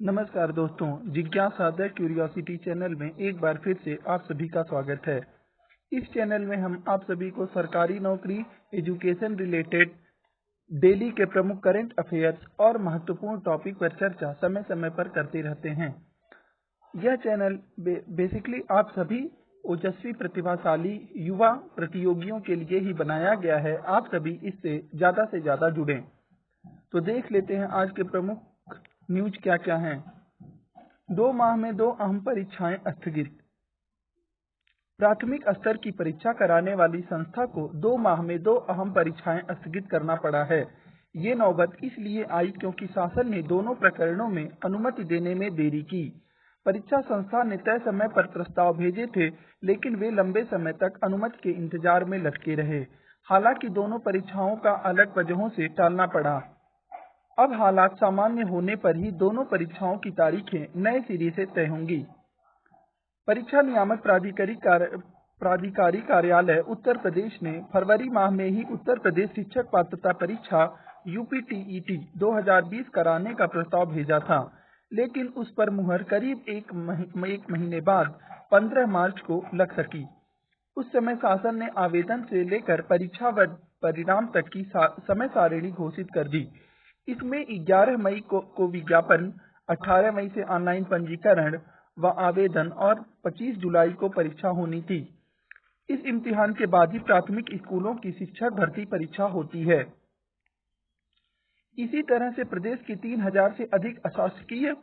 नमस्कार दोस्तों, जिज्ञासा द क्यूरियोसिटी चैनल में एक बार फिर से आप सभी का स्वागत है। इस चैनल में हम आप सभी को सरकारी नौकरी, एजुकेशन रिलेटेड डेली के प्रमुख करंट अफेयर्स और महत्वपूर्ण टॉपिक पर चर्चा समय समय पर करते रहते हैं। यह चैनल बेसिकली आप सभी ओजस्वी प्रतिभाशाली युवा प्रतियोगियों के लिए ही बनाया गया है। आप सभी इससे ज़्यादा जुड़ें। तो देख लेते हैं आज के प्रमुख न्यूज क्या क्या हैं। 2 माह में 2 अहम परीक्षाएं स्थगित। प्राथमिक स्तर की परीक्षा कराने वाली संस्था को 2 माह में 2 अहम परीक्षाएं स्थगित करना पड़ा है। ये नौबत इसलिए आई क्योंकि शासन ने दोनों प्रकरणों में अनुमति देने में देरी की। परीक्षा संस्था ने तय समय पर प्रस्ताव भेजे थे, लेकिन वे लंबे समय तक अनुमति के इंतजार में लटके रहे। हालांकि दोनों परीक्षाओं का अलग वजहों से टालना पड़ा। अब हालात सामान्य होने पर ही दोनों परीक्षाओं की तारीखें नए सिरे से तय होंगी। परीक्षा नियामक प्राधिकारी कार्यालय उत्तर प्रदेश ने फरवरी माह में ही उत्तर प्रदेश शिक्षक पात्रता परीक्षा यूपीटीईटी 2020 कराने का प्रस्ताव भेजा था, लेकिन उस पर मुहर करीब एक महीने बाद 15 मार्च को लग सकी। उस समय शासन ने आवेदन से लेकर परीक्षा व परिणाम तक की समय सारिणी घोषित कर दी। इसमें 11 मई को विज्ञापन, 18 मई से ऑनलाइन पंजीकरण व आवेदन और 25 जुलाई को परीक्षा होनी थी। इस इम्तिहान के बाद ही प्राथमिक स्कूलों की शिक्षक भर्ती परीक्षा होती है। इसी तरह से प्रदेश की 3000 से अधिक अशासकीय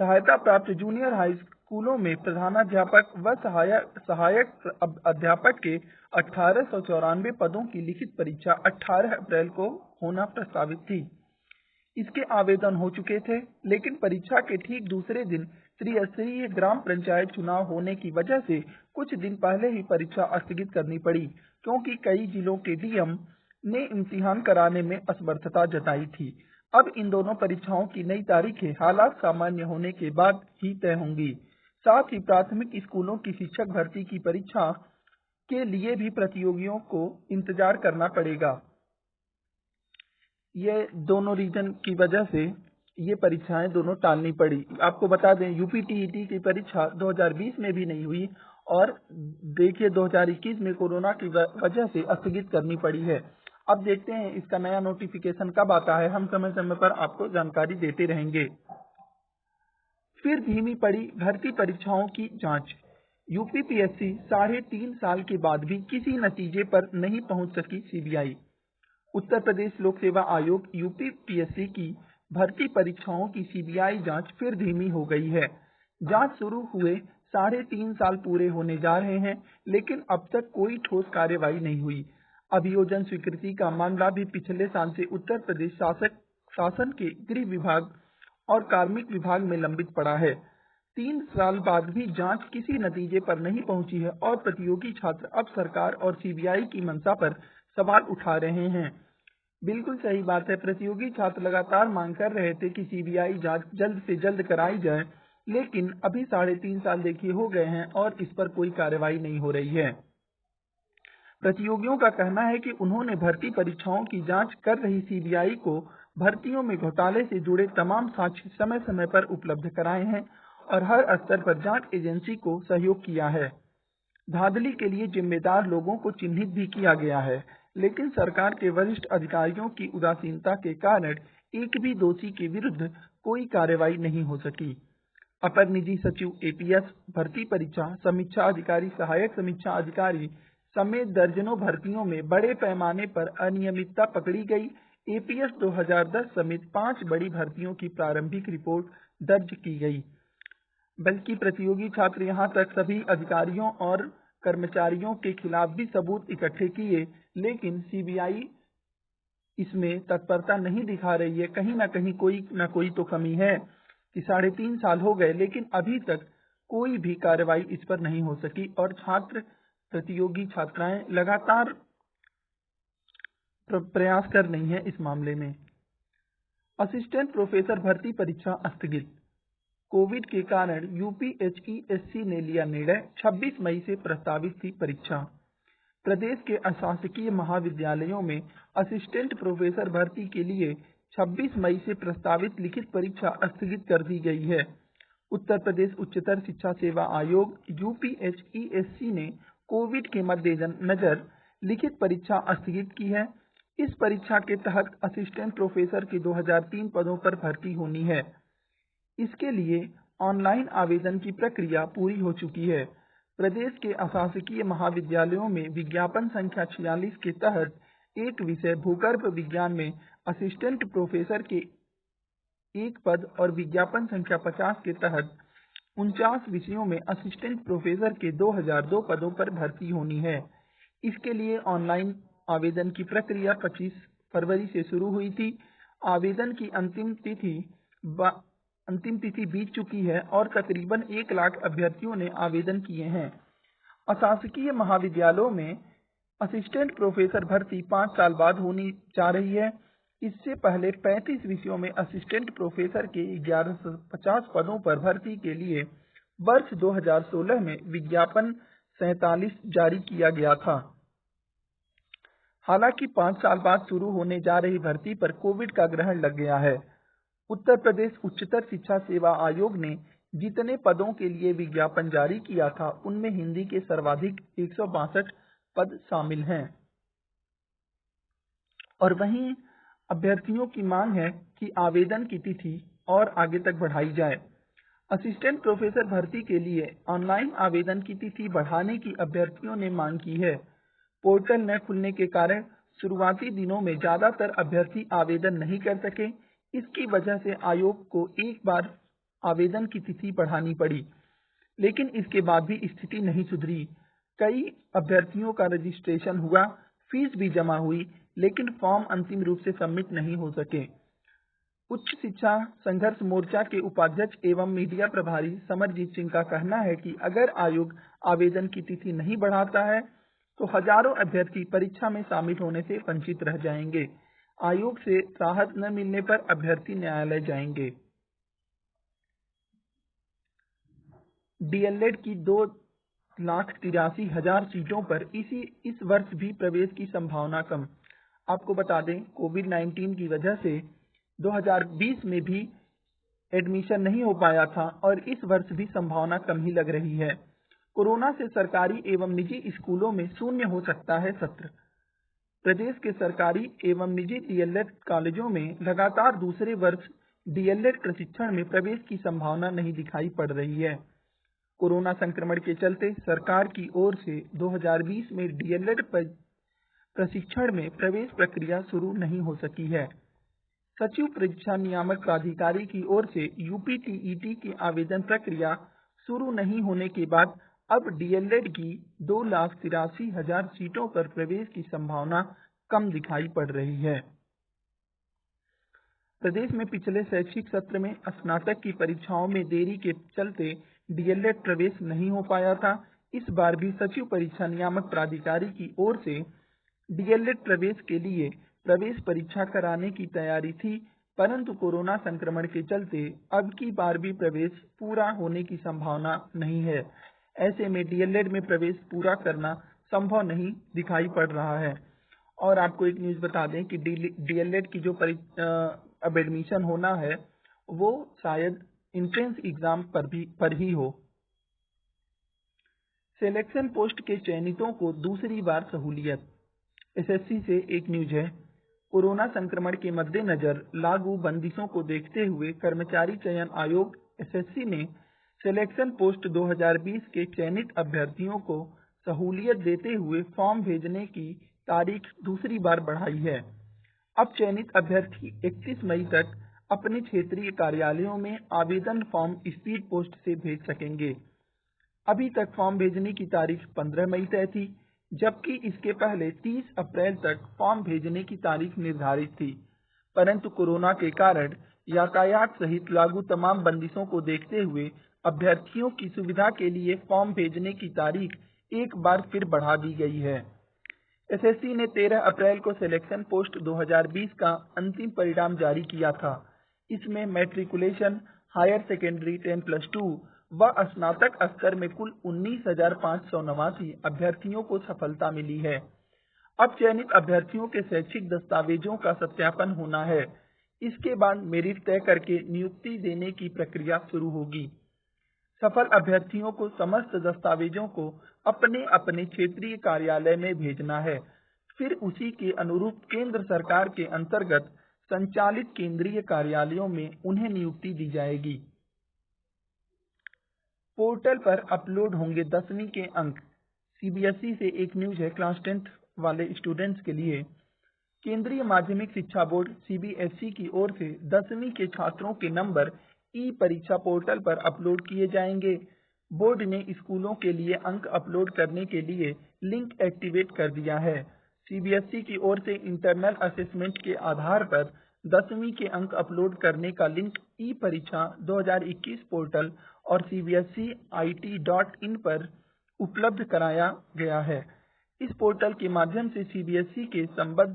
सहायता प्राप्त जूनियर हाई स्कूलों में प्रधानाध्यापक व सहायक अध्यापक के 1894 पदों की लिखित परीक्षा 18 अप्रैल को होना प्रस्तावित थी। इसके आवेदन हो चुके थे, लेकिन परीक्षा के ठीक दूसरे दिन त्रिस्तरीय ग्राम पंचायत चुनाव होने की वजह से कुछ दिन पहले ही परीक्षा स्थगित करनी पड़ी, क्योंकि कई जिलों के डीएम ने इम्तिहान कराने में असमर्थता जताई थी। अब इन दोनों परीक्षाओं की नई तारीखें हालात सामान्य होने के बाद ही तय होंगी। साथ ही प्राथमिक स्कूलों की शिक्षक भर्ती की परीक्षा के लिए भी प्रतियोगियों को इंतजार करना पड़ेगा। ये दोनों रीजन की वजह से ये परीक्षाएं दोनों टालनी पड़ी। आपको बता दें, यूपीटीईटी की परीक्षा 2020 में भी नहीं हुई और देखिए 2021 में कोरोना की वजह से स्थगित करनी पड़ी है। अब देखते हैं इसका नया नोटिफिकेशन कब आता है। हम समय समय पर आपको जानकारी देते रहेंगे। फिर धीमी पड़ी भर्ती परीक्षाओं की जांच। यूपीपीएससी 3.5 साल के बाद भी किसी नतीजे पर नहीं पहुंच सकी सीबीआई। उत्तर प्रदेश लोक सेवा आयोग यूपीपीएससी की भर्ती परीक्षाओं की सीबीआई जांच फिर धीमी हो गई है। जांच शुरू हुए 3.5 साल पूरे होने जा रहे हैं, लेकिन अब तक कोई ठोस कार्रवाई नहीं हुई। अभियोजन स्वीकृति का मामला भी पिछले साल से उत्तर प्रदेश शासन के गृह विभाग और कार्मिक विभाग में लंबित पड़ा है। 3 साल बाद भी जांच किसी नतीजे पर नहीं पहुंची है और प्रतियोगी छात्र अब सरकार और सीबीआई की मंशा पर सवाल उठा रहे हैं। बिल्कुल सही बात है। प्रतियोगी छात्र लगातार मांग कर रहे थे कि सीबीआई जांच जल्द से जल्द कराई जाए, लेकिन अभी 3.5 साल देखिए हो गए हैं और इस पर कोई कार्रवाई नहीं हो रही है। प्रतियोगियों का कहना है कि उन्होंने भर्ती परीक्षाओं की जांच कर रही सीबीआई को भर्तियों में घोटाले से जुड़े तमाम साक्ष्य समय समय पर उपलब्ध कराए हैं और हर स्तर पर जांच एजेंसी को सहयोग किया है। धांधली के लिए जिम्मेदार लोगों को चिन्हित भी किया गया है, लेकिन सरकार के वरिष्ठ अधिकारियों की उदासीनता के कारण एक भी दोषी के विरुद्ध कोई कार्रवाई नहीं हो सकी। अपर निजी सचिव एपीएस, भर्ती परीक्षा समीक्षा अधिकारी, सहायक समीक्षा अधिकारी समेत दर्जनों भर्तियों में बड़े पैमाने पर अनियमितता पकड़ी गई। एपीएस 2010 समेत 5 बड़ी भर्तियों की प्रारंभिक रिपोर्ट दर्ज की गई। बल्कि प्रतियोगी छात्र यहां तक सभी अधिकारियों और कर्मचारियों के खिलाफ भी सबूत इकट्ठे किए, लेकिन सीबीआई इसमें तत्परता नहीं दिखा रही है। कहीं ना कोई तो कमी है कि 3.5 साल हो गए, लेकिन अभी तक कोई भी कार्रवाई इस पर नहीं हो सकी और प्रतियोगी छात्राएं लगातार प्रयास कर रही हैं इस मामले में। असिस्टेंट प्रोफेसर भर्ती परीक्षा स्थगित। कोविड के कारण यूपीएचईएससी ने लिया निर्णय, 26 मई से प्रस्तावित थी परीक्षा। प्रदेश के अशासकीय महाविद्यालयों में असिस्टेंट प्रोफेसर भर्ती के लिए 26 मई से प्रस्तावित लिखित परीक्षा स्थगित कर दी गई है। उत्तर प्रदेश उच्चतर शिक्षा सेवा आयोग यूपीएचईएससी ने कोविड के मद्देनजर लिखित परीक्षा स्थगित की है। इस परीक्षा के तहत असिस्टेंट प्रोफेसर के 2003 पदों पर भर्ती होनी है। इसके लिए ऑनलाइन आवेदन की प्रक्रिया पूरी हो चुकी है। प्रदेश के अशासकीय महाविद्यालयों में विज्ञापन संख्या 46 के तहत एक विषय भूगर्भ विज्ञान में असिस्टेंट प्रोफेसर के एक पद और विज्ञापन संख्या 50 के तहत 49 विषयों में असिस्टेंट प्रोफेसर के 2002 पदों पर भर्ती होनी है। इसके लिए ऑनलाइन आवेदन की प्रक्रिया 25 फरवरी से शुरू हुई थी। आवेदन की अंतिम तिथि बीत चुकी है और तकरीबन 1 लाख अभ्यर्थियों ने आवेदन किए हैं। अशासकीय महाविद्यालयों में असिस्टेंट प्रोफेसर भर्ती 5 साल बाद होनी जा रही है। इससे पहले 35 विषयों में असिस्टेंट प्रोफेसर के 1150 पदों पर भर्ती के लिए वर्ष 2016 में विज्ञापन 47 जारी किया गया था। हालांकि 5 साल बाद शुरू होने जा रही भर्ती पर कोविड का ग्रहण लग गया है। उत्तर प्रदेश उच्चतर शिक्षा सेवा आयोग ने जितने पदों के लिए विज्ञापन जारी किया था, उनमें हिंदी के सर्वाधिक 162 पद शामिल हैं। और वहीं अभ्यर्थियों की मांग है कि आवेदन की तिथि और आगे तक बढ़ाई जाए। असिस्टेंट प्रोफेसर भर्ती के लिए ऑनलाइन आवेदन की तिथि बढ़ाने की अभ्यर्थियों ने मांग की है। पोर्टल न खुलने के कारण शुरुआती दिनों में ज्यादातर अभ्यर्थी आवेदन नहीं कर सके। इसकी वजह से आयोग को एक बार आवेदन की तिथि बढ़ानी पड़ी, लेकिन इसके बाद भी स्थिति नहीं सुधरी। कई अभ्यर्थियों का रजिस्ट्रेशन हुआ, फीस भी जमा हुई, लेकिन फॉर्म अंतिम रूप से सबमिट नहीं हो सके। उच्च शिक्षा संघर्ष मोर्चा के उपाध्यक्ष एवं मीडिया प्रभारी समरजीत सिंह का कहना है कि अगर आयोग आवेदन की तिथि नहीं बढ़ाता है तो हजारों अभ्यर्थी परीक्षा में शामिल होने से वंचित रह जाएंगे। आयोग से राहत न मिलने पर अभ्यर्थी न्यायालय जाएंगे। डीएलएड की 2,83,000 सीटों पर इस वर्ष भी प्रवेश की संभावना कम। आपको बता दें, कोविड-19 की वजह से 2020 में भी एडमिशन नहीं हो पाया था और इस वर्ष भी संभावना कम ही लग रही है। कोरोना से सरकारी एवं निजी स्कूलों में शून्य हो सकता है सत्र। प्रदेश के सरकारी एवं निजी डीएलएड कॉलेजों में लगातार दूसरे वर्ष डीएलएड प्रशिक्षण में प्रवेश की संभावना नहीं दिखाई पड़ रही है। कोरोना संक्रमण के चलते सरकार की ओर से 2020 में डीएलएड प्रशिक्षण में प्रवेश प्रक्रिया शुरू नहीं हो सकी है। सचिव परीक्षा नियामक प्राधिकारी की ओर से यूपीटीईटी की आवेदन प्रक्रिया शुरू नहीं होने के बाद अब डीएलएड की 2,83,000 सीटों पर प्रवेश की संभावना कम दिखाई पड़ रही है। प्रदेश में पिछले शैक्षिक सत्र में स्नातक की परीक्षाओं में देरी के चलते डीएलएड प्रवेश नहीं हो पाया था। इस बार भी सचिव परीक्षा नियामक प्राधिकारी की ओर से डीएलएड प्रवेश के लिए प्रवेश परीक्षा कराने की तैयारी थी, परंतु कोरोना संक्रमण के चलते अब की बार भी प्रवेश पूरा होने की संभावना नहीं है। ऐसे में डीएलएड में प्रवेश पूरा करना संभव नहीं दिखाई पड़ रहा है। और आपको एक न्यूज़ बता दें कि डीएलएड की जो अब एडमिशन होना है वो शायद एंट्रेंस एग्जाम पर ही हो। सिलेक्शन पोस्ट के चयनितों को दूसरी बार सहूलियत। एसएससी से एक न्यूज है। कोरोना संक्रमण के मद्देनजर लागू बंदिशों को देखते हुए कर्मचारी चयन आयोग एसएससी ने सिलेक्शन पोस्ट 2020 के चयनित अभ्यर्थियों को सहूलियत देते हुए फॉर्म भेजने की तारीख दूसरी बार बढ़ाई है। अब चयनित अभ्यर्थी 31 मई तक अपने क्षेत्रीय कार्यालयों में आवेदन फॉर्म स्पीड पोस्ट से भेज सकेंगे। अभी तक फॉर्म भेजने की तारीख 15 मई तय थी, जबकि इसके पहले 30 अप्रैल तक फॉर्म भेजने की तारीख निर्धारित थी, परंतु कोरोना के कारण यातायात सहित लागू तमाम बंदिशों को देखते हुए अभ्यर्थियों की सुविधा के लिए फॉर्म भेजने की तारीख एक बार फिर बढ़ा दी गई है। एसएससी ने 13 अप्रैल को सिलेक्शन पोस्ट 2020 का अंतिम परिणाम जारी किया था। इसमें मैट्रिकुलेशन, हायर सेकेंडरी 10+2 व स्नातक स्तर में कुल 19,589 अभ्यर्थियों को सफलता मिली है। अब चयनित अभ्यर्थियों के शैक्षिक दस्तावेजों का सत्यापन होना है। इसके बाद मेरिट तय करके नियुक्ति देने की प्रक्रिया शुरू होगी। सफल अभ्यर्थियों को समस्त दस्तावेजों को अपने अपने क्षेत्रीय कार्यालय में भेजना है। फिर उसी के अनुरूप केंद्र सरकार के अंतर्गत संचालित केंद्रीय कार्यालयों में उन्हें नियुक्ति दी जाएगी। पोर्टल पर अपलोड होंगे 10वीं के अंक। सीबीएसई से एक न्यूज है क्लास 10th वाले स्टूडेंट्स के लिए। केंद्रीय माध्यमिक शिक्षा बोर्ड सीबीएसई की ओर से 10वीं के छात्रों के नंबर ई परीक्षा पोर्टल पर अपलोड किए जाएंगे। बोर्ड ने स्कूलों के लिए अंक अपलोड करने के लिए लिंक एक्टिवेट कर दिया है। सीबीएसई की ओर से इंटरनल असेसमेंट के आधार पर 10वीं के अंक अपलोड करने का लिंक ई परीक्षा 2021 पोर्टल और cbseit.in पर उपलब्ध कराया गया है। इस पोर्टल के माध्यम से सीबीएसई के संबद्ध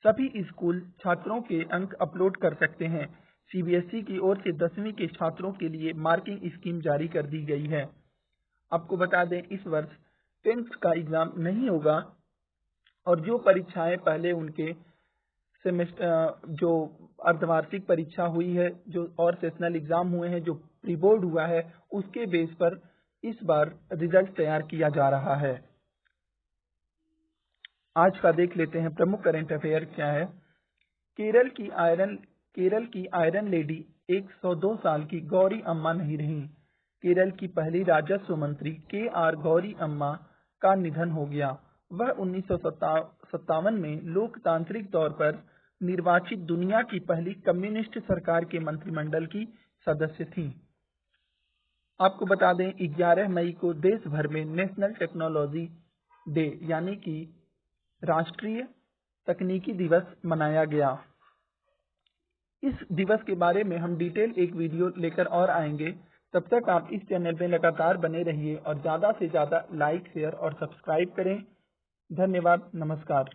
सभी स्कूल छात्रों के अंक अपलोड कर सकते हैं। सीबीएसई की ओर से 10वीं के छात्रों के लिए मार्किंग स्कीम जारी कर दी गई है। आपको बता दें, इस वर्ष 10th का एग्जाम नहीं होगा और जो परीक्षाएं पहले उनके सेमेस्टर जो अर्धवार्षिक परीक्षा हुई है, जो और सेशनल एग्जाम हुए हैं, जो प्री बोर्ड हुआ है, उसके बेस पर इस बार रिजल्ट तैयार किया जा रहा है। आज का देख लेते हैं प्रमुख करंट अफेयर क्या है। केरल की आयरन लेडी 102 साल की गौरी अम्मा नहीं रही। केरल की पहली राजस्व मंत्री KR गौरी अम्मा का निधन हो गया। वह 1957 में लोकतांत्रिक तौर पर निर्वाचित दुनिया की पहली कम्युनिस्ट सरकार के मंत्रिमंडल की सदस्य थीं। आपको बता दें, 11 मई को देश भर में नेशनल टेक्नोलॉजी डे यानी कि राष्ट्रीय तकनीकी दिवस मनाया गया। इस दिवस के बारे में हम डिटेल एक वीडियो लेकर और आएंगे। तब तक आप इस चैनल में लगातार बने रहिए और ज़्यादा से ज़्यादा लाइक, शेयर और सब्सक्राइब करें। धन्यवाद, नमस्कार।